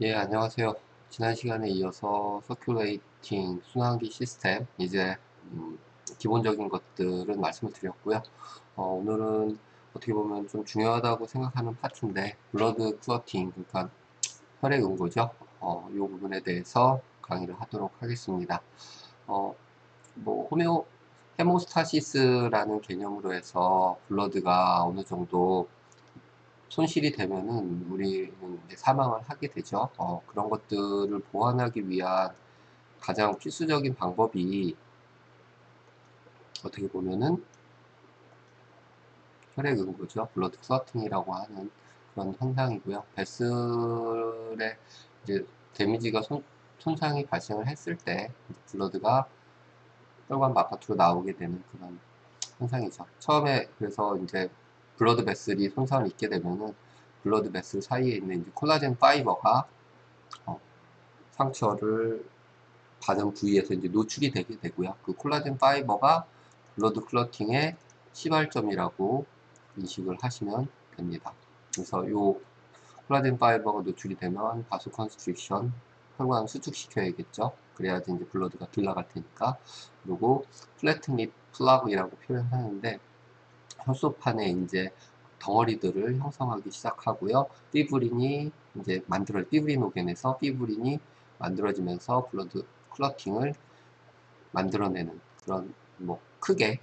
예, 안녕하세요. 지난 시간에 이어서 서큘레이팅 순환기 시스템, 이제 기본적인 것들은 말씀을 드렸고요. 오늘은 어떻게 보면 좀 중요하다고 생각하는 파트인데, 블러드 클러팅, 그러니까 혈액 응고죠. 이 부분에 대해서 강의를 하도록 하겠습니다. 어, 헤모스타시스라는 개념으로 해서 블러드가 어느 정도 손실이 되면은 우리는 이제 사망을 하게 되죠. 그런 것들을 보완하기 위한 가장 필수적인 방법이 어떻게 보면은 혈액 응고죠. 블러드 클러팅이라고 하는 그런 현상이고요. 베슬에 이제 데미지가 손상이 발생을 했을 때 블러드가 혈관 바깥으로 나오게 되는 그런 현상이죠. 처음에 그래서 이제 블러드 베슬이 손상을 입게 되면은 블러드 베슬 사이에 있는 이제 콜라겐 파이버가 어, 상처를 받은 부위에서 이제 노출이 되게 되고요. 그 콜라겐 파이버가 블러드 클러팅의 시발점이라고 인식을 하시면 됩니다. 그래서 요 콜라겐 파이버가 노출이 되면 바소 컨스트릭션, 혈관 수축시켜야겠죠. 그래야지 이제 블러드가 들어갈 테니까. 그리고 플래트닛 플라그이라고 표현하는데 혈소판에 이제 덩어리들을 형성하기 시작하고요. 피브린이 이제 피브리노겐에서 피브린이 만들어지면서 블러드 클러팅을 만들어내는 그런 뭐 크게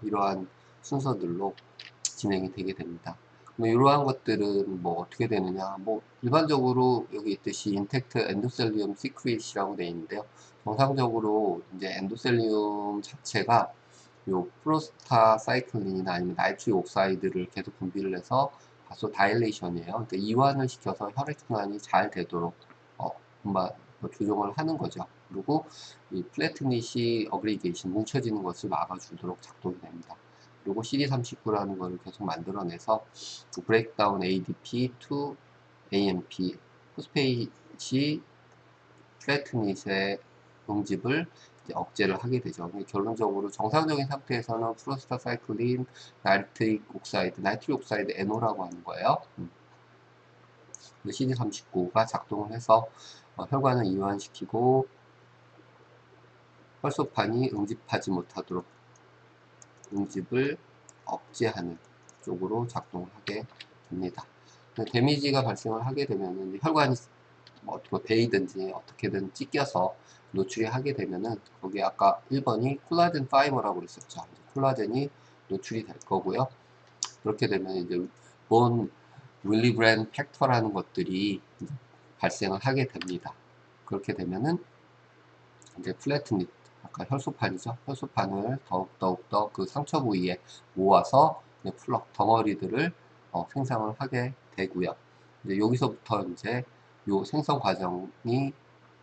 이러한 순서들로 진행이 되게 됩니다. 뭐 이러한 것들은 뭐 어떻게 되느냐, 뭐 일반적으로 여기 있듯이 인텍트 엔도셀리움 시크릿이라고 되어 있는데요. 정상적으로 이제 엔도셀리움 자체가 요 프로스타사이클린이나 아니면 나이트릭 옥사이드를 계속 분비를 해서 다소 다일레이션이에요. 그러니까 이완을 시켜서 혈액순환이 잘 되도록 뭐 조정을 하는 거죠. 그리고 이 플래트닛이 어그리게이션 뭉쳐지는 것을 막아주도록 작동이 됩니다. 그리고 CD39라는 거를 계속 만들어내서 브레이크다운 ADP to AMP 포스페이시 플래트닛의 응집을 억제를 하게 되죠. 결론적으로 정상적인 상태에서는 프로스타사이클린, 나이트릭 옥사이드 NO라고 하는 거예요. CD39가 작동을 해서 혈관을 이완시키고 혈소판이 응집하지 못하도록 응집을 억제하는 쪽으로 작동을 하게 됩니다. 데미지가 발생을 하게 되면 혈관이 뭐 베이든지 어떻게든 찢겨서 노출이 하게 되면은 거기 아까 1번이 콜라겐 파이버라고 그랬었죠. 콜라겐이 노출이 될 거고요. 그렇게 되면 이제 본 윌리브랜 팩터라는 것들이 발생을 하게 됩니다. 그렇게 되면은 이제 플래트닛, 아까 혈소판이죠. 혈소판을 더욱더 그 상처 부위에 모아서 플럭 덩어리들을 생성을 하게 되고요. 이제 여기서부터 이제 요 생성 과정이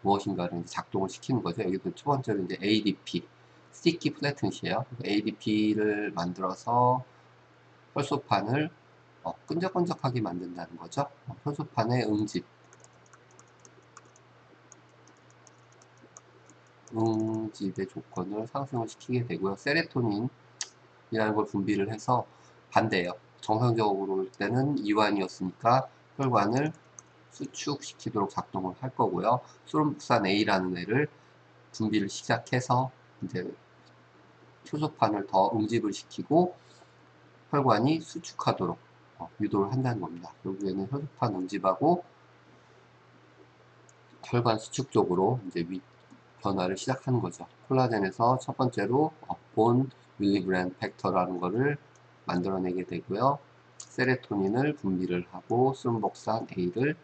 무엇인가를 이제 작동을 시키는 거죠. 여기도 첫 번째로 이제 ADP, 스티키 플래트닛이에요. ADP를 만들어서 혈소판을 끈적끈적하게 만든다는 거죠. 혈소판의 응집의 조건을 상승을 시키게 되고요. 세로토닌이라는 걸 분비를 해서 반대예요. 정상적으로 때는 이완이었으니까 혈관을 수축시키도록 작동을 할 거고요. 수름복산 A라는 애를 분비를 시작해서 이제 효소판을 더 응집을 시키고 혈관이 수축하도록 유도를 한다는 겁니다. 결국에는 효소판 응집하고 혈관 수축 쪽으로 이제 변화를 시작하는 거죠. 콜라겐에서 첫 번째로 본 윌리브랜 팩터라는 거를 만들어내게 되고요. 세로토닌을 분비를 하고 수름복산 A를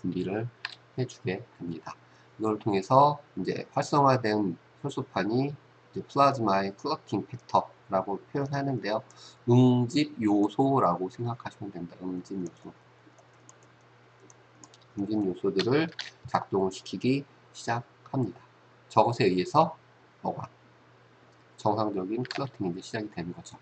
분비를 해주게 됩니다. 이걸 통해서 이제 활성화된 혈소판이 이제 플라즈마의 클러팅 팩터라고 표현하는데요. 응집 요소라고 생각하시면 됩니다. 응집 요소들을 작동을 시키기 시작합니다. 저것에 의해서 뭐가 정상적인 클러팅이 이제 시작이 되는 거죠.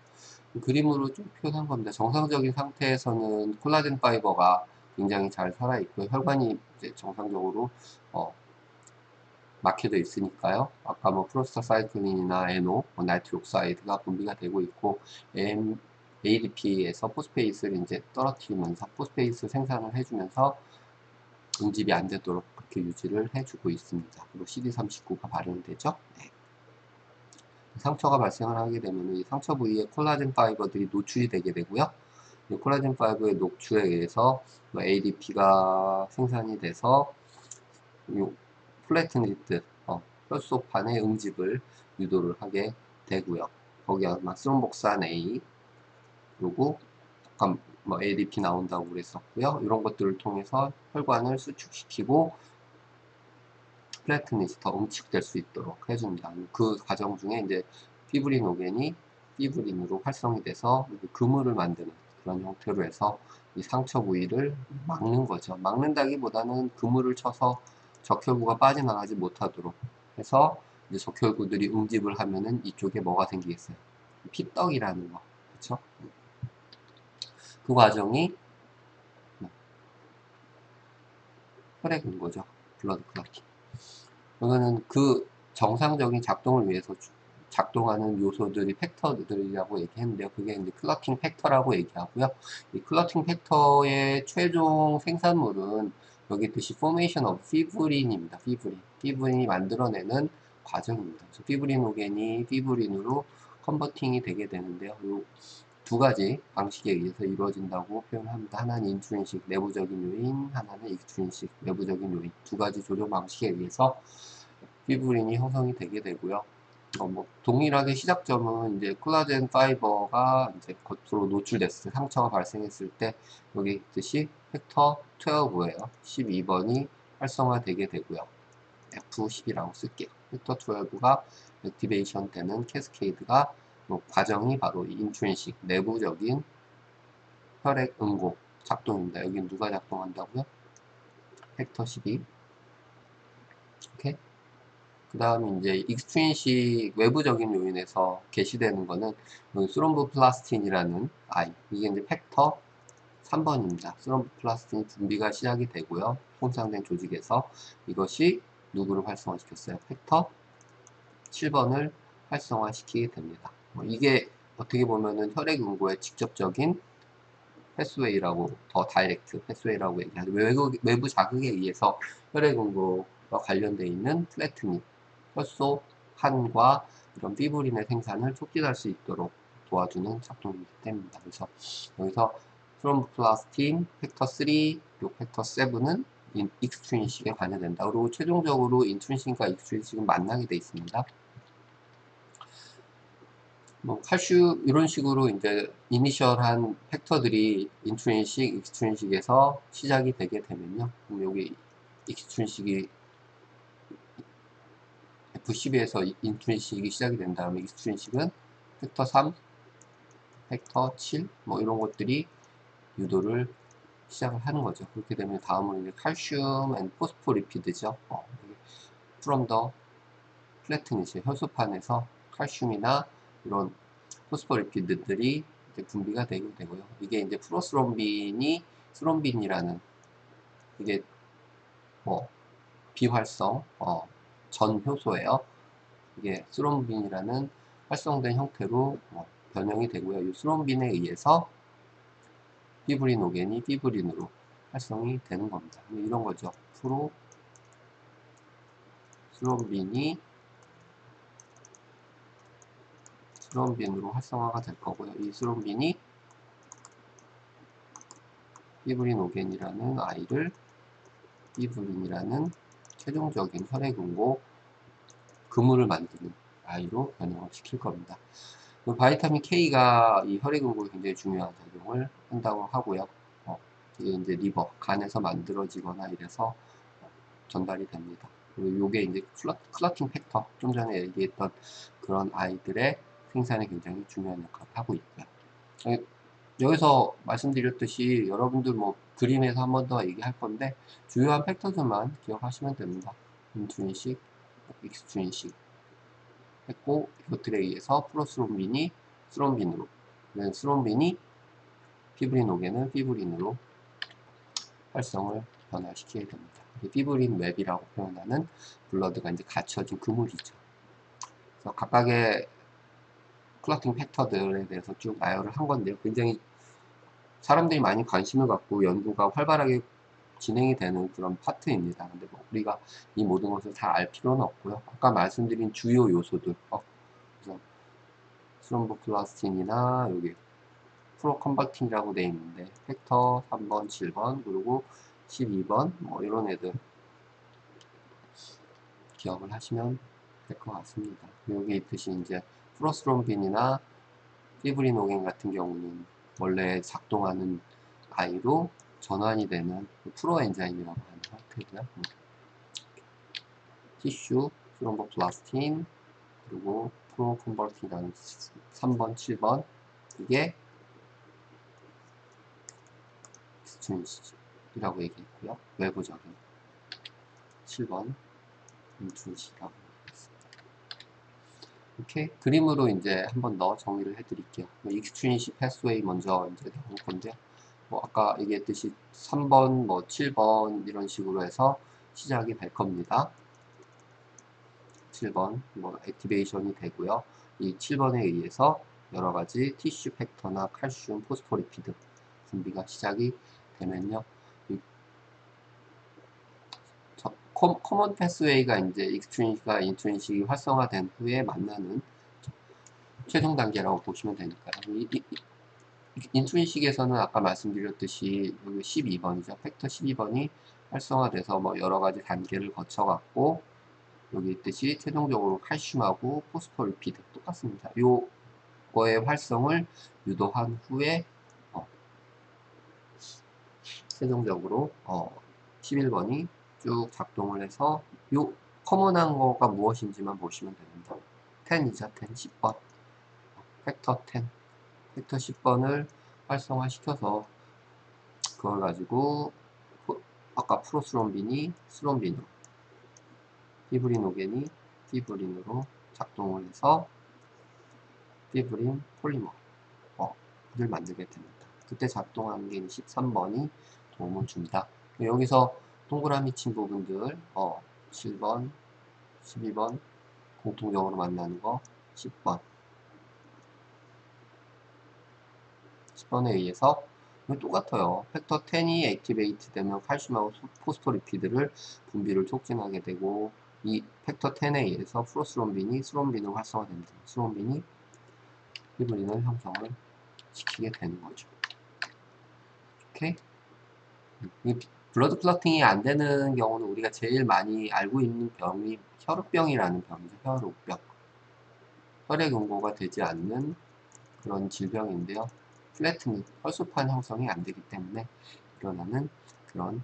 그림으로 좀 표현한 겁니다. 정상적인 상태에서는 콜라겐 파이버가 굉장히 잘 살아있고 혈관이 이제 정상적으로 어, 막혀져 있으니까요. 아까 뭐 프로스타사이클린이나 NO, 나이트릭 옥사이드가 분비가 되고 있고 ADP에서 포스페이스를 이제 떨어뜨리면서 포스페이스 생산을 해주면서 응집이 안 되도록 그렇게 유지를 해주고 있습니다. 그리고 CD39가 발현이 되죠. 네. 상처가 발생을 하게 되면 이 상처 부위에 콜라겐 파이버들이 노출이 되게 되고요. 이 콜라겐 파이버의 녹출에 의해서 ADP가 생산이 돼서 플래트니트 혈소판의 응집을 유도를 하게 되고요. 거기 아마 스롬복산 A 그리고 잠깐 ADP 나온다고 그랬었고요. 이런 것들을 통해서 혈관을 수축시키고 플래트닛이 더 응축될 수 있도록 해줍니다. 그 과정 중에 이제 피브리노겐이 피브린으로 활성이 돼서 그물을 만드는 그런 형태로 해서 이 상처 부위를 막는 거죠. 막는다기보다는 그물을 쳐서 적혈구가 빠져나가지 못하도록 해서 이제 적혈구들이 응집을 하면은 이쪽에 뭐가 생기겠어요? 피떡이라는 거. 그렇죠? 그 과정이 혈액인 거죠. 블러드 클러팅. 이거는 그 정상적인 작동을 위해서 작동하는 요소들이 팩터들이라고 얘기했는데요. 그게 이제 클러팅 팩터라고 얘기하고요. 이 클러팅 팩터의 최종 생산물은 여기 있듯이 formation of 피브린입니다. 피브린이 만들어내는 과정입니다. 그래서 피브리노겐이 피브린으로 컨버팅이 되게 되는데요. 이 두 가지 방식에 의해서 이루어진다고 표현합니다. 하나는 인트린식 내부적인 요인, 하나는 익스트린식 외부적인 요인. 두 가지 조절 방식에 의해서 피브린이 형성이 되게 되고요. 동일하게 시작점은 이제 콜라겐 파이버가 이제 겉으로 노출됐을 때, 상처가 발생했을 때, 여기 있듯이 팩터 12예요. 12번이 활성화되게 되고요. F10이라고 쓸게요. 팩터 12가 액티베이션 되는 캐스케이드가 과정이 바로 인트린식 내부적인 혈액 응고 작동입니다. 여기 누가 작동한다고요? 팩터 12. 오케이. 그 다음에 이제 익스트린식 외부적인 요인에서 게시되는 거는 스롬보플라스틴이라는 아이. 이게 이제 팩터 3번입니다. 스롬보플라스틴 분비가 시작이 되고요. 손상된 조직에서 이것이 누구를 활성화시켰어요? 팩터 7번을 활성화시키게 됩니다. 이게 어떻게 보면은 혈액 응고의 직접적인 패스웨이라고, 더 다이렉트 패스웨이라고 얘기하죠. 외부 자극에 의해서 혈액 응고가 관련되어 있는 플래트닛, 혈소, 판과 이런 피브린의 생산을 촉진할 수 있도록 도와주는 작동이기 때문입니다. 그래서 여기서 트롬보플라스틴, 팩터 3, 그리고 팩터 7은 익스트린식에 관여된다. 그리고 최종적으로 인트린식과 익스트린식은 만나게 되어 있습니다. 칼슘 이런 식으로 이제 이니셜한 팩터들이 인트린식, 익스트린식에서 시작이 되게 되면요. 그럼 여기 익스트린식이 F12에서 인트린식이 시작이 된 다음에 익스트린식은 팩터 3, 팩터 7, 이런 것들이 유도를 시작을 하는 거죠. 그렇게 되면 다음은 이제 칼슘 앤 포스포리피드죠. from the 플래트닛의 혈소판에서 칼슘이나 이런 포스포리피드들이 이제 분비가 되게 되고요. 이게 이제 스롬빈이라는 이게 비활성 전 효소예요. 이게 스롬빈이라는 활성된 형태로 변형이 되고요. 이 스롬빈에 의해서 피브리노겐이 피브린으로 활성이 되는 겁니다. 이런 거죠. 스롬빈이 스롬빈으로 활성화가 될 거고요. 이 스롬빈이 피브리노겐이라는 아이를 피브린이라는 최종적인 혈액응고 그물을 만드는 아이로 변형을 시킬 겁니다. 바이타민 K가 이 혈액응고에 굉장히 중요한 작용을 한다고 하고요. 이게 이제 리버, 간에서 만들어지거나 이래서 전달이 됩니다. 그리고 요게 이제 클러팅 팩터, 좀 전에 얘기했던 그런 아이들의 생산에 굉장히 중요한 역할을 하고 있고요. 여기서 말씀드렸듯이 여러분들 그림에서 한 번 더 얘기할 건데 주요한 팩터들만 기억하시면 됩니다. 인트린식, 익스트린식 했고 이것들에 의해서 프로스롬빈이 스롬빈으로, 스롬빈이 피브리노겐을 피브린으로 활성을 변화시키게 됩니다. 피브린 웹이라고 표현하는 블러드가 이제 갇혀진 그물이죠. 그래서 각각의 클러팅 팩터들에 대해서 쭉 나열을 한 건데요. 굉장히 사람들이 많이 관심을 갖고 연구가 활발하게 진행이 되는 그런 파트입니다. 근데 뭐 우리가 이 모든 것을 다 알 필요는 없고요. 아까 말씀드린 주요 요소들, 그래서 스롬보플라스틴이나 여기 프로컨버팅이라고 되어 있는데 팩터 3번, 7번, 그리고 12번 뭐 이런 애들 기억을 하시면 될 것 같습니다. 여기 있듯이 이제 프로스롬빈이나 피브리노겐 같은 경우는 원래 작동하는 아이로 전환이 되는 프로엔자임이라고 하는 형태고요. 티슈, 스롬보플라스틴, 그리고 프로컨버팅이라는 3번, 7번 이게 익스트린시이라고 얘기했고요. 외부적인 7번 인트루시라고 했습니다. 이렇게 그림으로 이제 한 번 더 정리를 해드릴게요. 익스트린시 패스웨이 먼저 이제 나올 건데요. 뭐 아까 얘기했듯이 3번, 뭐 7번 이런 식으로 해서 시작이 될 겁니다. 7번 뭐 액티베이션이 되고요. 이 7번에 의해서 여러 가지 티슈 팩터나 칼슘, 포스포리피드 분비가 시작이 되면요. 커먼 패스웨이가 이제 익스트린식과 인트린식이 활성화된 후에 만나는 최종 단계라고 보시면 되니까요. 인트린식에서는 아까 말씀드렸듯이 여기 12번이죠. 팩터 12번이 활성화돼서 뭐 여러 가지 단계를 거쳐갔고 여기 있듯이 최종적으로 칼슘하고 포스포리피드 똑같습니다. 요거의 활성을 유도한 후에 최종적으로 11번이 쭉 작동을 해서 요 커먼한 거가 무엇인지만 보시면 됩니다. 10이죠. 10, 10번 팩터 10 팩터 10번을 활성화시켜서 그걸 가지고 아까 프로스롬빈이 스롬빈으로 피브리노겐이 피브린으로 작동을 해서 피브린 폴리머를 만들게 됩니다. 그때 작동하는 게 13번이 도움을 줍니다. 여기서 동그라미 친 부분들 7번, 12번 공통적으로 만나는 거 10번 10번에 의해서 똑같아요. 팩터 10이 액티베이트 되면 칼슘하고 포스포리피드를 분비를 촉진하게 되고 이 팩터 10에 의해서 프로스롬빈이 스롬빈으로 활성화됩니다. 스롬빈이 피브린을 형성을 시키게 되는 거죠. 오케이? 이 블러드 클러팅이 안 되는 경우는 우리가 제일 많이 알고 있는 병이 혈우병이라는 병이죠. 혈우병. 혈액 응고가 되지 않는 그런 질병인데요. 플래트닝, 혈소판 형성이 안 되기 때문에 일어나는 그런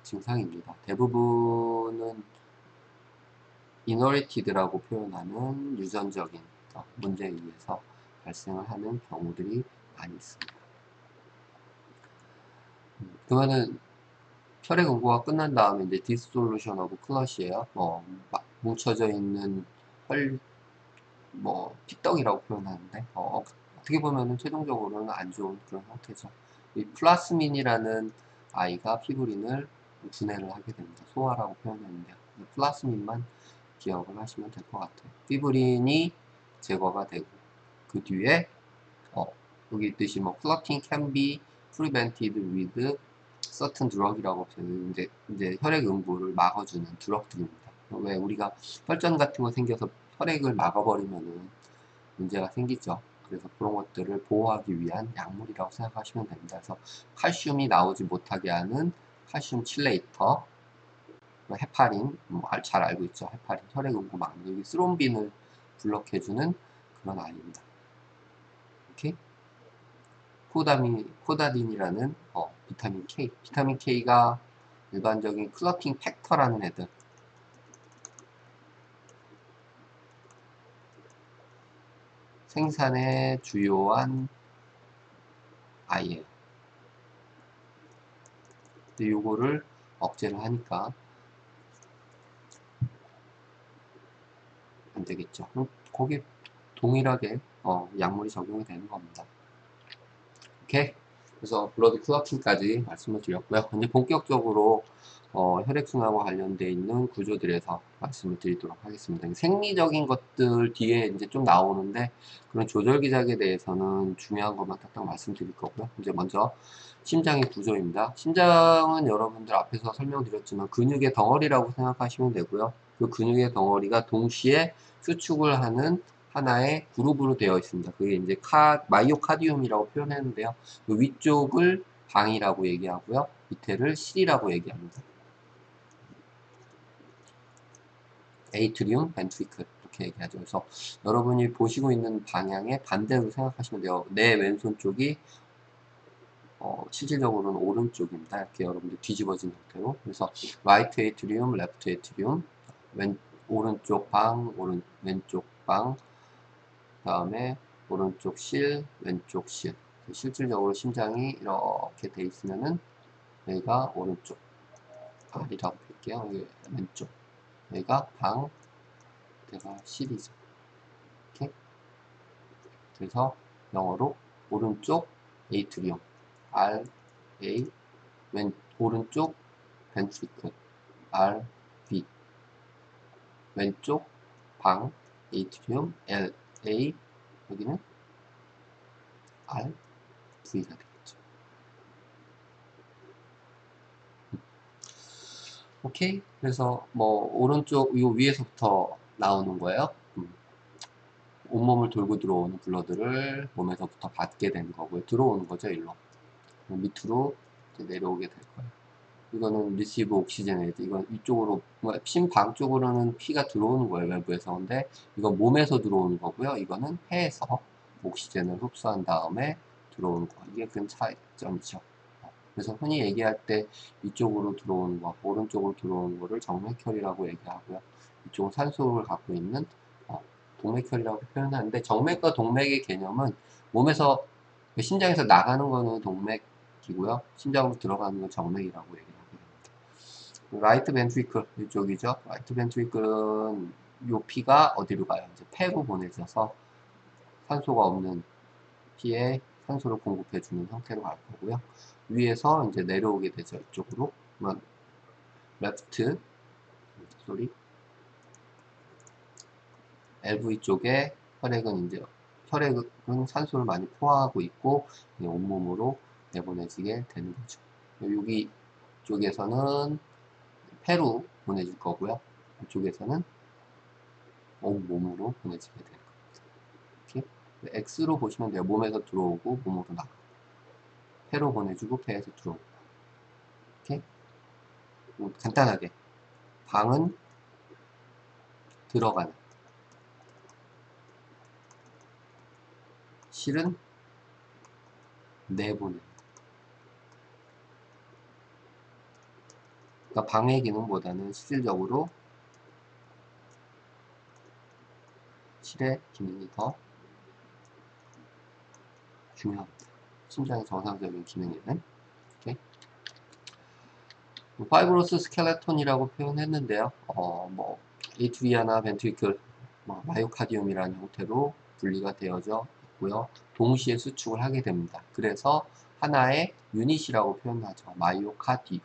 증상입니다. 대부분은 이너리티드라고 표현하는 유전적인 문제에 의해서 발생을 하는 경우들이 많이 있습니다. 그러면은 혈액 응고가 끝난 다음에 이제 디스솔루션 오브 클럿이에요. 뭉쳐져 있는 피떡이라고 표현하는데 어떻게 보면은 최종적으로는 안 좋은 그런 형태죠. 이 플라스민이라는 아이가 피브린을 분해를 하게 됩니다. 소화라고 표현했는데요. 플라스민만 기억을 하시면 될 것 같아요. 피브린이 제거가 되고 그 뒤에 여기 있듯이 뭐 clotting can be prevented with certain drug이라고 이제 혈액 응고를 막아주는 드럭들입니다. 왜 우리가 혈전 같은 거 생겨서 혈액을 막아버리면은 문제가 생기죠. 그래서 그런 것들을 보호하기 위한 약물이라고 생각하시면 됩니다. 그래서 칼슘이 나오지 못하게 하는 칼슘 칠레이터, 헤파린, 잘 알고 있죠. 헤파린, 혈액 응고 막는 여기 스롬빈을 블록해주는 그런 아이입니다. 오케이? 코다딘이라는 비타민 K. 비타민 K가 일반적인 클러팅 팩터라는 애들. 생산의 주요한 아이예요. 근데 요거를 억제를 하니까 안 되겠죠. 그럼 거기에 동일하게 약물이 적용이 되는 겁니다. 오케이? 그래서 블러드 클러팅까지 말씀을 드렸고요. 이제 본격적으로 혈액순환과 관련되어 있는 구조들에서 말씀을 드리도록 하겠습니다. 생리적인 것들 뒤에 이제 좀 나오는데 그런 조절 기작에 대해서는 중요한 것만 딱딱 말씀드릴 거고요. 이제 먼저 심장의 구조입니다. 심장은 여러분들 앞에서 설명드렸지만 근육의 덩어리라고 생각하시면 되고요. 그 근육의 덩어리가 동시에 수축을 하는 하나의 그룹으로 되어 있습니다. 그게 이제 마이오카디움이라고 표현했는데요. 그 위쪽을 방이라고 얘기하고요. 밑에를 실이라고 얘기합니다. 에이트리움, 벤트리클 이렇게 얘기하죠. 그래서 여러분이 보시고 있는 방향의 반대로 생각하시면 돼요. 내 왼손 쪽이 실질적으로는 오른쪽입니다. 이렇게 여러분들 뒤집어진 상태로. 그래서 라이트 에이트리움, 레프트 에이트리움, 오른쪽 방, 왼쪽 방, 다음에 오른쪽 실, 왼쪽 실. 실질적으로 심장이 이렇게 돼 있으면은 여기가 오른쪽 발이라고 볼게요. 여기 왼쪽. 여기가 방, 여기가 실이죠. 이렇게. 그래서 영어로 오른쪽 에이트리움, R, A, 오른쪽 벤트리클, R, B. 왼쪽 방, 에이트리움, L, A. 여기는 R, V가 되겠죠. 오케이. 그래서 뭐 오른쪽 요 위에서부터 나오는 거예요. 온몸을 돌고 들어오는 블러드를 몸에서부터 받게 되는 거고요. 들어오는 거죠, 일로. 밑으로 이제 내려오게 될 거예요. 이거는 리시브 옥시제네이트. 이건 이쪽으로, 심방 쪽으로는 피가 들어오는 거예요, 외부에서. 근데 이건 몸에서 들어오는 거고요. 이거는 폐에서 옥시젠을 흡수한 다음에 들어오는 거. 이게 큰 차이점이죠. 그래서 흔히 얘기할 때 이쪽으로 들어오는 거, 오른쪽으로 들어오는 거를 정맥혈이라고 얘기하고요. 이쪽은 산소를 갖고 있는 동맥혈이라고 표현하는데, 정맥과 동맥의 개념은 몸에서 심장에서 나가는 거는 동맥이고요. 심장으로 들어가는 건 정맥이라고 얘기를 하게 됩니다. 라이트 벤트리클 이쪽이죠. 라이트 벤트리클은 요 피가 어디로 가요? 이제 폐로 보내져서 산소가 없는 피에 산소를 공급해주는 형태로 갈 거고요. 위에서 이제 내려오게 되죠. 이쪽으로. 레프트, 소리. LV 쪽에 혈액은 산소를 많이 포화하고 있고 온몸으로 내보내지게 되는 거죠. 여기 쪽에서는 폐로 보내질 거고요. 이쪽에서는 온몸으로 보내지게 되는 겁니다. 이렇게 X로 보시면 돼요. 몸에서 들어오고 몸으로 나가. 폐로 보내주고 폐에서 들어오고. 이렇게 간단하게 방은 들어가는, 실은 내보내는. 그러니까 방해 기능보다는 실질적으로 실의 기능이 더 중요합니다. 심장의 정상적인 기능에는. 이렇게. 파이브로스 스켈레톤이라고 표현했는데요. 에이트리아나 벤트리클, 마이오카디움이라는 형태로 분리가 되어져 있고요. 동시에 수축을 하게 됩니다. 그래서 하나의 유닛이라고 표현하죠. 마이오카디움.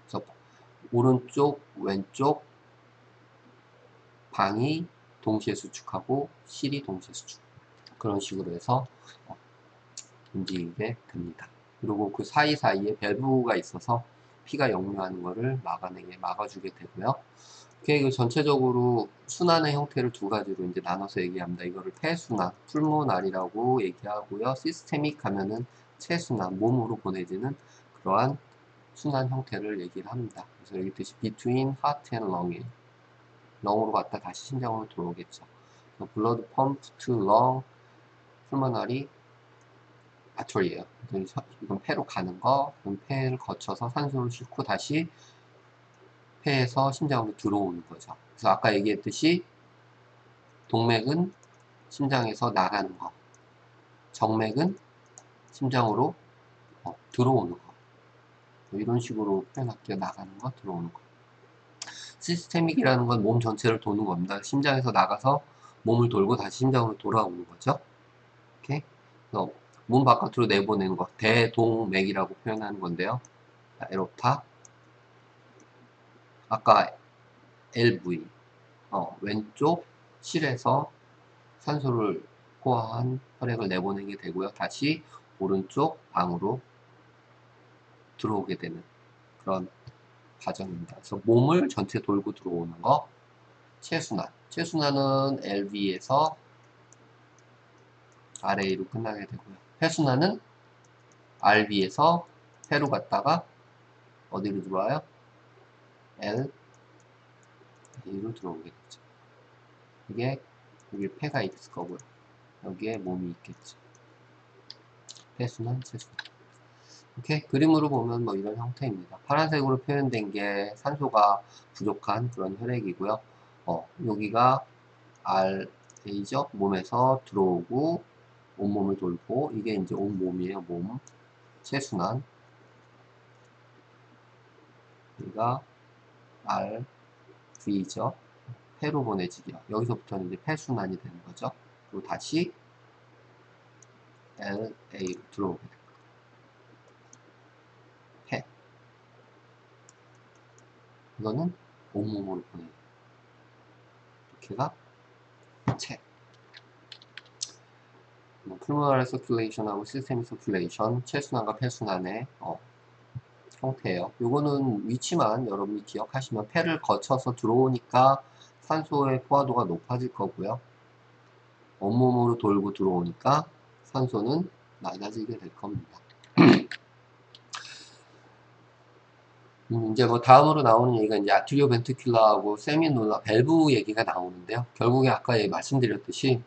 그래서 오른쪽, 왼쪽 방이 동시에 수축하고 실이 동시에 수축. 그런 식으로 해서 움직이게 됩니다. 그리고 그 사이사이에 밸브가 있어서 피가 역류하는 것을 막아주게 되고요. 이렇게 전체적으로 순환의 형태를 두 가지로 이제 나눠서 얘기합니다. 이거를 폐순환, 풀모날이라고 얘기하고요. 시스테믹 하면은 체순환, 몸으로 보내지는 그러한 순환 형태를 얘기를 합니다. 그래서 여기 뜻이 between heart and lung이에요. 렁으로 갔다 다시 심장으로 들어오겠죠. blood pump to lung, 풀모날이 아토리예요. 이건 폐로 가는 거, 그럼 폐를 거쳐서 산소를 싣고 다시 폐에서 심장으로 들어오는 거죠. 그래서 아까 얘기했듯이 동맥은 심장에서 나가는 거, 정맥은 심장으로 들어오는 거. 이런 식으로 표현할게요. 나가는 거, 들어오는 거. 시스테믹이라는 건 몸 전체를 도는 겁니다. 심장에서 나가서 몸을 돌고 다시 심장으로 돌아오는 거죠. 이렇게. 그래서 문 바깥으로 내보내는 것, 대동맥이라고 표현하는 건데요. 자, 에로타, 아까 LV, 왼쪽 실에서 산소를 포화한 혈액을 내보내게 되고요. 다시 오른쪽 방으로 들어오게 되는 그런 과정입니다. 그래서 몸을 전체 돌고 들어오는 거, 체순환. 체순환은 LV에서 RA로 끝나게 되고요. 폐순환은 RB에서 폐로 갔다가 어디로 들어와요? LA로 들어오게 되죠. 이게 여기 폐가 있을 거고요. 여기에 몸이 있겠죠. 폐순환, 체순환. 이렇게 그림으로 보면 뭐 이런 형태입니다. 파란색으로 표현된 게 산소가 부족한 그런 혈액이고요. 여기가 RA죠. 몸에서 들어오고 온몸을 돌고 이게 이제 온몸이에요. 몸. 체순환. 여기가 RV죠. 폐로 보내지기요. 여기서부터는 이제 폐순환이 되는 거죠. 그리고 다시 LA로 들어오게 됩니다. 폐. 이거는 온몸으로 보내요. 이렇게가 체. 풀모널 서큘레이션하고 시스테믹 서큘레이션, 체순환과 폐순환의 형태예요. 요거는 위치만 여러분이 기억하시면 폐를 거쳐서 들어오니까 산소의 포화도가 높아질 거고요. 온몸으로 돌고 들어오니까 산소는 낮아지게 될 겁니다. 이제 뭐 다음으로 나오는 얘기가 이제 아트리오 벤트큘라하고 세미누라 밸브 얘기가 나오는데요. 결국에 아까 말씀드렸듯이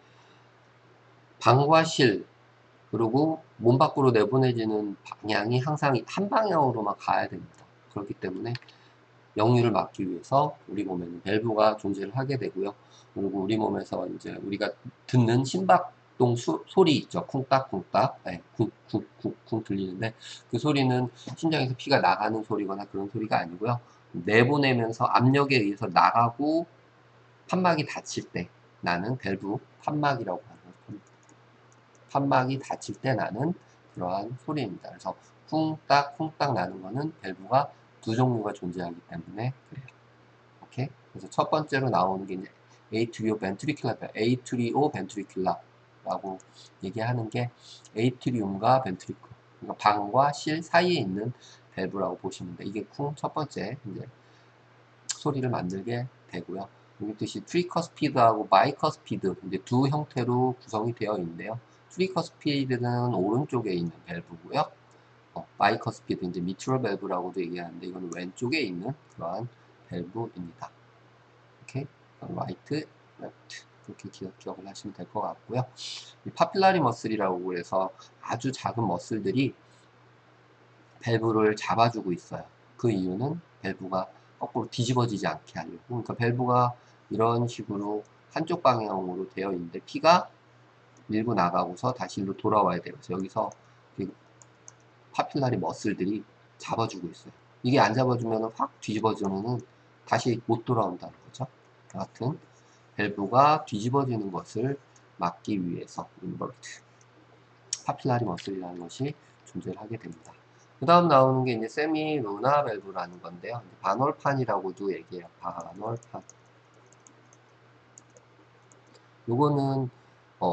방과 실 그리고 몸 밖으로 내보내지는 방향이 항상 한 방향으로만 가야 됩니다. 그렇기 때문에 역류를 막기 위해서 우리 몸에는 밸브가 존재를 하게 되고요. 그리고 우리 몸에서 이제 우리가 듣는 심박동 소리 있죠. 쿵딱쿵딱, 네, 쿵쿵쿵쿵 들리는데 그 소리는 심장에서 피가 나가는 소리거나 그런 소리가 아니고요. 내보내면서 압력에 의해서 나가고 판막이 닫힐 때 나는 밸브 판막이라고 하는 겁니다. 판막이 닫힐 때 나는 그러한 소리입니다. 그래서 쿵딱쿵딱 나는 거는 밸브가 두 종류가 존재하기 때문에 그래요. 오케이? 그래서 첫 번째로 나오는 게 이제 에이트리오 벤트리큘라, 에이트리오 벤트리큘라라고 얘기하는 게 에이트리움과 벤트리클, 그러니까 방과 실 사이에 있는 밸브라고 보시면 돼. 이게 쿵 첫 번째 이제 소리를 만들게 되고요. 여기 뜻이 트리커스피드하고 바이커스피드 이제 두 형태로 구성이 되어 있는데요. 트리커스피드는 오른쪽에 있는 밸브고요. 바이커스피드 이제 미트럴 밸브라고도 얘기하는데 이거는 왼쪽에 있는 그러한 밸브입니다. 이렇게 라이트, 레프트 이렇게 기억을 하시면 될 것 같고요. 이 파필라리 머슬이라고 해서 아주 작은 머슬들이 밸브를 잡아주고 있어요. 그 이유는 밸브가 거꾸로 뒤집어지지 않게 하려고. 그러니까 밸브가 이런 식으로 한쪽 방향으로 되어 있는데 피가 밀고 나가고서 다시 일로 돌아와야 돼요. 그래서 여기서 파필라리 머슬들이 잡아주고 있어요. 이게 안 잡아주면 확 뒤집어지면은 다시 못 돌아온다는 거죠. 여하튼 밸브가 뒤집어지는 것을 막기 위해서 인버트 파필라리 머슬이라는 것이 존재를 하게 됩니다. 그 다음 나오는 게 이제 세미 루나 밸브라는 건데요. 반월판이라고도 얘기해요. 반월판. 요거는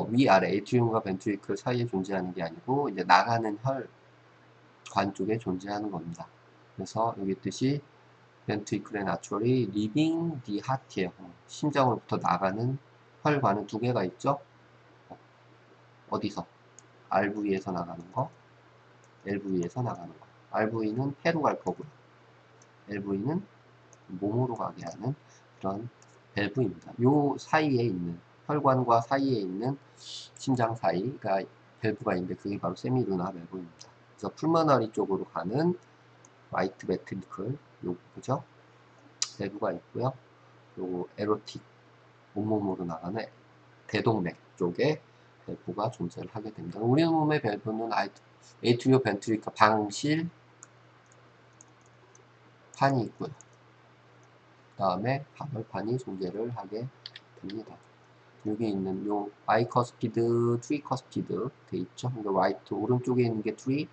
위아래 에이트리움과 벤트리클 사이에 존재하는 게 아니고 이제 나가는 혈관 쪽에 존재하는 겁니다. 그래서 여기 뜻이 벤트리클의 나추럴이 리빙 디 하트예요. 심장으로부터 나가는 혈관은 두 개가 있죠. 어디서? RV에서 나가는 거, LV에서 나가는 거. RV는 폐로 갈 거고요. LV는 몸으로 가게 하는 그런 밸브입니다. 요 사이에 있는 혈관과 사이에 있는 심장 사이가 밸브가 있는데 그게 바로 세미루나 밸브입니다. 그래서 풀머너리 쪽으로 가는 라이트 베트리클 요 그죠? 밸브가 있고요. 그리고 에로틱 온몸으로 나가는 대동맥 쪽에 밸브가 존재를 하게 됩니다. 우리 몸의 밸브는 에이트리오 벤트리클 방실 판이 있고요. 그 다음에 반월판이 존재를 하게 됩니다. 여기 있는 요 바이커스피드, 트리커스피드 돼 있죠. 이거 라이트 오른쪽에 있는 게 트리,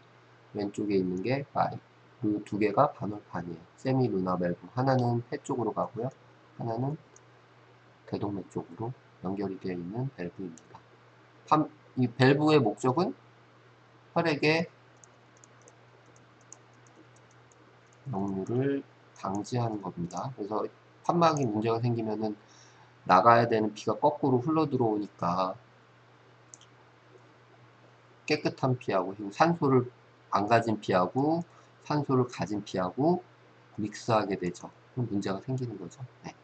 왼쪽에 있는 게 바이. 그 두 개가 반월판이에요. 세미 루나 밸브. 하나는 해 쪽으로 가고요. 하나는 대동맥 쪽으로 연결이 되어 있는 밸브입니다. 이 밸브의 목적은 혈액의 역류를 방지하는 겁니다. 그래서 판막이 문제가 생기면은 나가야 되는 피가 거꾸로 흘러 들어오니까 깨끗한 피하고 산소를 안 가진 피하고 산소를 가진 피하고 믹스하게 되죠. 그럼 문제가 생기는 거죠. 네.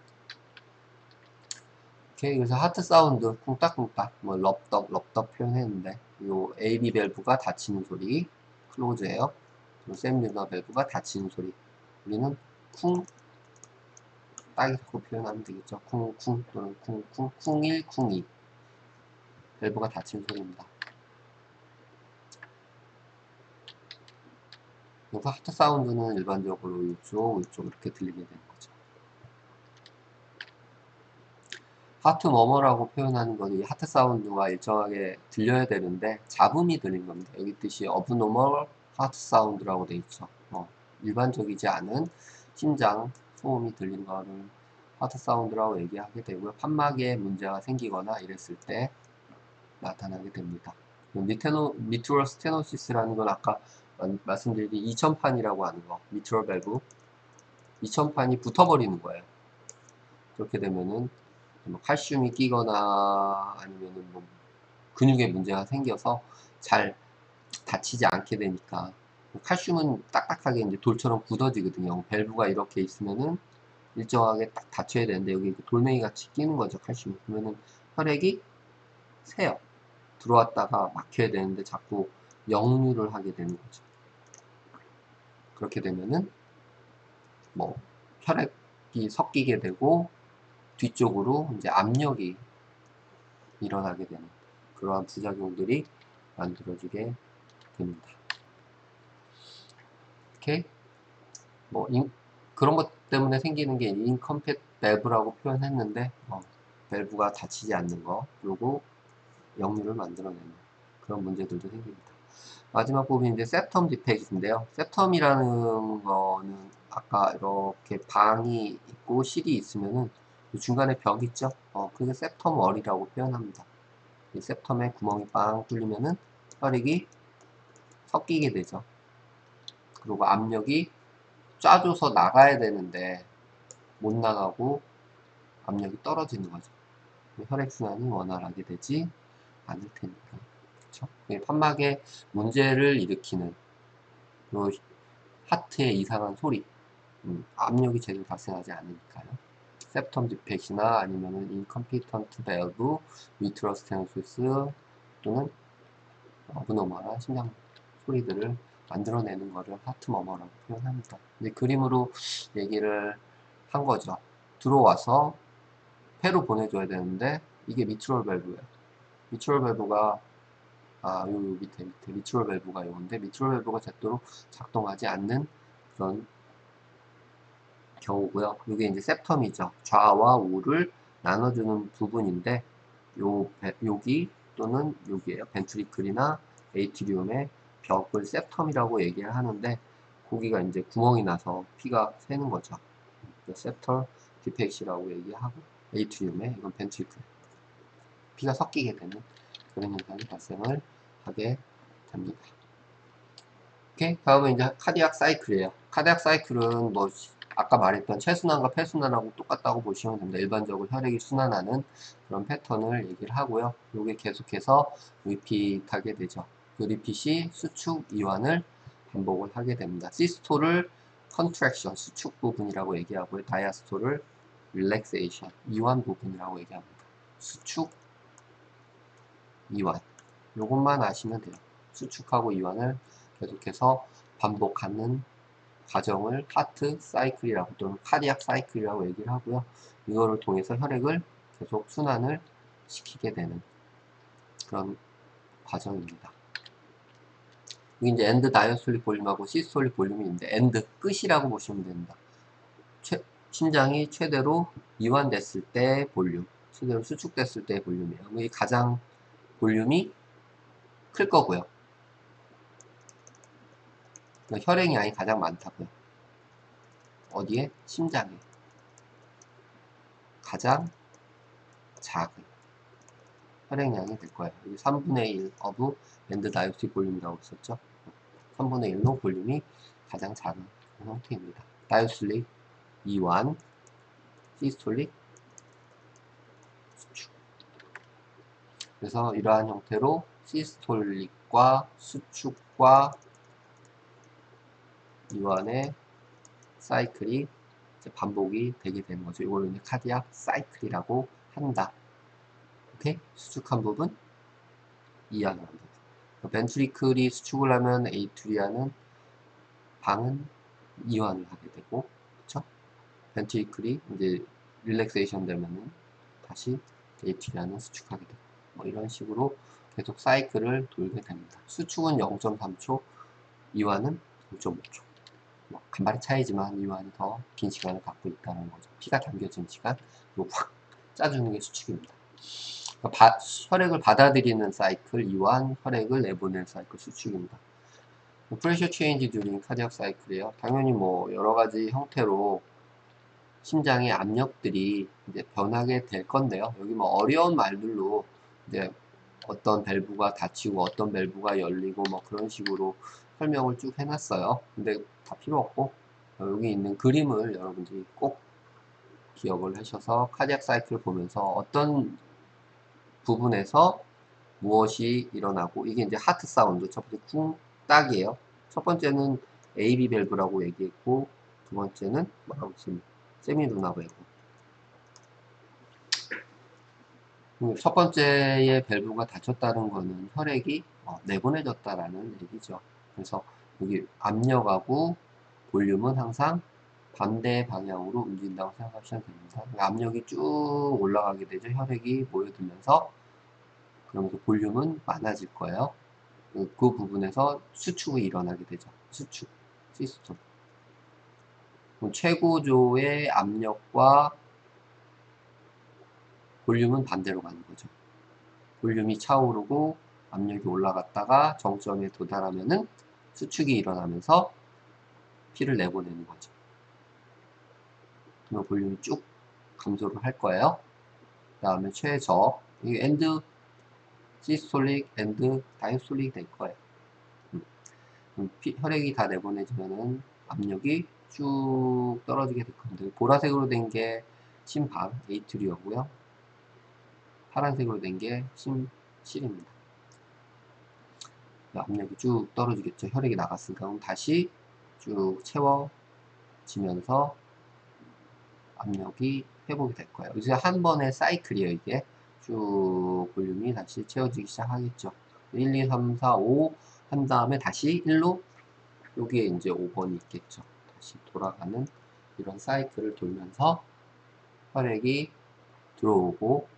오케이. 그래서 하트 사운드 쿵딱쿵딱 뭐 럽덕 럽덕 표현했는데 요 AB 밸브가 닫히는 소리 클로즈예요. 그리고 샘 뮤너 밸브가 닫히는 소리 우리는 쿵 딱이라고 표현하면 되겠죠. 쿵쿵 또는 쿵쿵 쿵1 쿵2 밸브가 닫히는 소리입니다. 그래서 하트 사운드는 일반적으로 이쪽 이렇게 들리게 되는 거죠. 하트 머머라고 표현하는 거는 이 하트 사운드와 일정하게 들려야 되는데 잡음이 들린 겁니다. 여기 뜻이 abnormal 하트 사운드라고 돼 있죠. 일반적이지 않은 심장 소음이 들린 거를 하트 사운드라고 얘기하게 되고요. 판막에 문제가 생기거나 이랬을 때 나타나게 됩니다. 미트럴 스테노시스라는 건 아까 말씀드린 2000판이라고 하는 거, 미트럴 밸브 2000판이 붙어버리는 거예요. 그렇게 되면은 뭐 칼슘이 끼거나 아니면은 뭐 근육에 문제가 생겨서 잘 닫히지 않게 되니까 칼슘은 딱딱하게 이제 돌처럼 굳어지거든요. 밸브가 이렇게 있으면은 일정하게 딱 닫혀야 되는데 여기 돌멩이 같이 끼는 거죠. 칼슘이. 그러면은 혈액이 새요. 들어왔다가 막혀야 되는데 자꾸 역류를 하게 되는 거죠. 그렇게 되면은 뭐 혈액이 섞이게 되고 뒤쪽으로 이제 압력이 일어나게 되는 그러한 부작용들이 만들어지게 됩니다. 오케이? 뭐 그런 것 때문에 생기는 게 인컴팻 밸브라고 표현했는데 밸브가 닫히지 않는 거 그리고 역류를 만들어내는 그런 문제들도 생깁니다. 마지막 부분이 이제 septum defect인데요. septum이라는 거는 아까 이렇게 방이 있고 실이 있으면은 중간에 벽 있죠? 그게 septum wall이라고 표현합니다. 이 septum에 구멍이 빵 뚫리면은 혈액이 섞이게 되죠. 그리고 압력이 쏴줘서 나가야 되는데 못 나가고 압력이 떨어지는 거죠. 혈액순환이 원활하게 되지 않을 테니까. 그렇죠? 판막에 문제를 일으키는 요 하트의 이상한 소리, 압력이 제대로 발생하지 않으니까요. septum defect이나 아니면은 incompetent valve, mitral stenosis 또는 abnormal한 심장 소리들을 만들어내는 거를 하트 머머라고 표현합니다. 이제 그림으로 얘기를 한 거죠. 들어와서 폐로 보내줘야 되는데 이게 미트럴 밸브예요. 미트럴 밸브가 요 밑에 미트럴 밸브가 요건데 미트럴 밸브가 제대로 작동하지 않는 그런 경우고요. 이게 이제 septum이죠. 좌와 우를 나눠주는 부분인데 여기 또는 여기에요. 벤트리클이나 에이트리움의 벽을 septum이라고 얘기를 하는데 거기가 이제 구멍이 나서 피가 새는 거죠. septal defect이라고 얘기하고 에이트리움에 이건 벤트리클 피가 섞이게 되는 그런 현상이 발생을 하게 됩니다. 오케이. 다음은 이제 카디악 사이클이에요. 카디악 사이클은 뭐 아까 말했던 체순환과 폐순환하고 똑같다고 보시면 됩니다. 일반적으로 혈액이 순환하는 그런 패턴을 얘기를 하고요. 이게 계속해서 리핏하게 되죠. 그 리핏이 수축 이완을 반복을 하게 됩니다. 시스톨을 컨트랙션 수축 부분이라고 얘기하고요. 다이아스톨을 릴렉세이션 이완 부분이라고 얘기합니다. 수축 이완 요것만 아시면 돼요. 수축하고 이완을 계속해서 반복하는 과정을 하트 사이클이라고 또는 카디악 사이클이라고 얘기를 하고요. 이거를 통해서 혈액을 계속 순환을 시키게 되는 그런 과정입니다. 이게 이제 엔드 다이어스톨릭 볼륨하고 시스톨릭 볼륨이 있는데 엔드 끝이라고 보시면 됩니다. 심장이 최대로 이완됐을 때 볼륨, 최대로 수축됐을 때의 볼륨이에요. 이게 가장 볼륨이 클 거고요. 그러니까 혈액량이 가장 많다고요. 어디에? 심장에. 가장 작은 혈액량이 될 거예요. 여기 3분의 1 of end diastolic 볼륨이라고 했었죠. 3분의 1로 볼륨이 가장 작은 형태입니다. 다이스톨릭, 이완, 시스톨릭, 수축. 그래서 이러한 형태로 시스톨릭과 수축과 이완의 사이클이 이제 반복이 되게 되는 거죠. 이걸 이제 카디악 사이클이라고 한다. 오케이? 수축한 부분, 이완한 부분. 벤트리클이 수축을 하면 에이트리아는 방은 이완을 하게 되고, 그쵸? 벤트리클이 이제 릴렉세이션 되면은 다시 에이트리아는 수축하게 되고, 뭐 이런 식으로 계속 사이클을 돌게 됩니다. 수축은 0.3초, 이완은 5.5초. 뭐 간발의 차이지만 이완이 더 긴 시간을 갖고 있다는 거죠. 피가 당겨진 시간, 확 짜주는 게 수축입니다. 그러니까 혈액을 받아들이는 사이클, 이완, 혈액을 내보내는 사이클, 수축입니다. 프레셔 체인지 듀링 카디악 사이클이에요. 당연히 뭐 여러 가지 형태로 심장의 압력들이 이제 변하게 될 건데요. 여기 뭐 어려운 말들로 이제 어떤 밸브가 닫히고 어떤 밸브가 열리고 뭐 그런 식으로 설명을 쭉 해놨어요. 근데 다 필요 없고 여기 있는 그림을 여러분들이 꼭 기억을 하셔서 카디악 사이클을 보면서 어떤 부분에서 무엇이 일어나고 이게 이제 하트 사운드 첫 번째 쿵 딱이에요. 첫 번째는 AB 밸브라고 얘기했고 두 번째는 뭐라고 했습니까? 세미 루나 밸브. 첫 번째의 밸브가 닫혔다는 거는 혈액이 내보내졌다라는 얘기죠. 그래서 여기 압력하고 볼륨은 항상 반대 방향으로 움직인다고 생각하시면 됩니다. 압력이 쭉 올라가게 되죠. 혈액이 모여들면서 그러면서 볼륨은 많아질 거예요. 그 부분에서 수축이 일어나게 되죠. 수축, 시스톨. 최고조의 압력과 볼륨은 반대로 가는 거죠. 볼륨이 차오르고 압력이 올라갔다가 정점에 도달하면은 수축이 일어나면서 피를 내보내는 거죠. 그러면 볼륨이 쭉 감소를 할 거예요. 그 다음에 최저, 이게 엔드 시스톨릭, 엔드 다이스톨릭 될 거예요. 혈액이 다 내보내지면은 압력이 쭉 떨어지게 될 겁니다. 보라색으로 된 게 심박, 에이트리어고요. 파란색으로 된 게 심실입니다. 압력이 쭉 떨어지겠죠. 혈액이 나갔으니까. 그럼 다시 쭉 채워지면서 압력이 회복이 될 거예요. 이제 한 번의 사이클이에요, 이게. 쭉 볼륨이 다시 채워지기 시작하겠죠. 1, 2, 3, 4, 5 한 다음에 다시 1로 여기에 이제 5번이 있겠죠. 다시 돌아가는 이런 사이클을 돌면서 혈액이 들어오고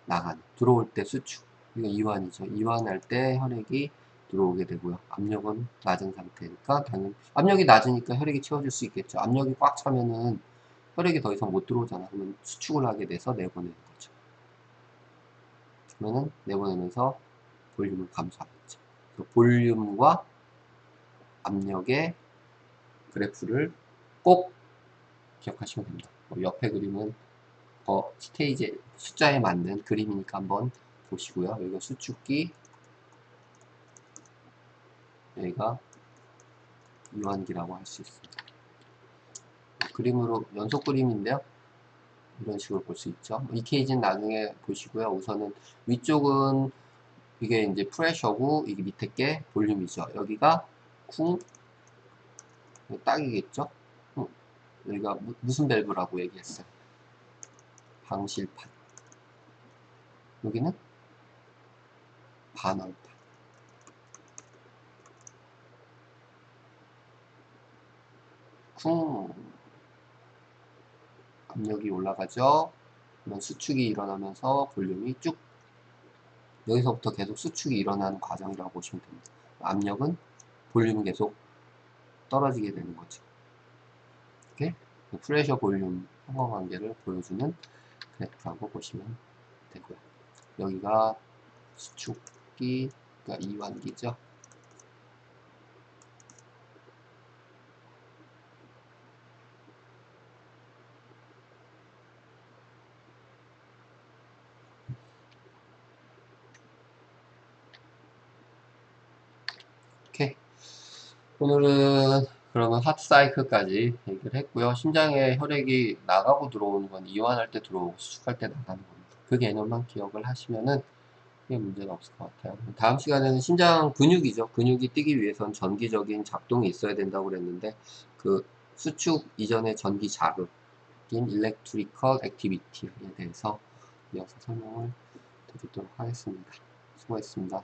나가는. 들어올 때 수축. 이거 이완이죠. 이완할 때 혈액이 들어오게 되고요. 압력은 낮은 상태니까 당연히 압력이 낮으니까 혈액이 채워질 수 있겠죠. 압력이 꽉 차면은 혈액이 더 이상 못 들어오잖아. 그러면 수축을 하게 돼서 내보내는 거죠. 그러면은 내보내면서 볼륨을 감소하겠죠. 볼륨과 압력의 그래프를 꼭 기억하시면 됩니다. 옆에 그림은 스테이지 숫자에 맞는 그림이니까 한번 보시고요. 여기가 수축기, 여기가 이완기라고 할 수 있습니다. 그림으로 연속 그림인데요. 이런 식으로 볼 수 있죠. EKG는 나중에 보시고요. 우선은 위쪽은 이게 이제 프레셔고 이게 밑에 게 볼륨이죠. 여기가 쿵 딱이겠죠. 여기가 무슨 밸브라고 얘기했어요. 방실판. 여기는 반월판. 쿵 압력이 올라가죠. 그러면 수축이 일어나면서 볼륨이 쭉 여기서부터 계속 수축이 일어나는 과정이라고 보시면 됩니다. 압력은 볼륨은 계속 떨어지게 되는 거죠. 이렇게 프레셔 볼륨 상관관계를 보여주는 그래프라고 보시면 되고요. 여기가 수축기, 그러니까 이완기죠. 오케이. 오늘은 그러면 하트 사이클까지 얘기를 했고요. 심장에 혈액이 나가고 들어오는 건 이완할 때 들어오고 수축할 때 나가는 겁니다. 그 개념만 기억을 하시면은 크게 문제는 없을 것 같아요. 다음 시간에는 심장 근육이죠. 근육이 뛰기 위해선 전기적인 작동이 있어야 된다고 그랬는데 그 수축 이전의 전기 자극인 일렉트리컬 액티비티에 대해서 이어서 설명을 드리도록 하겠습니다. 수고했습니다.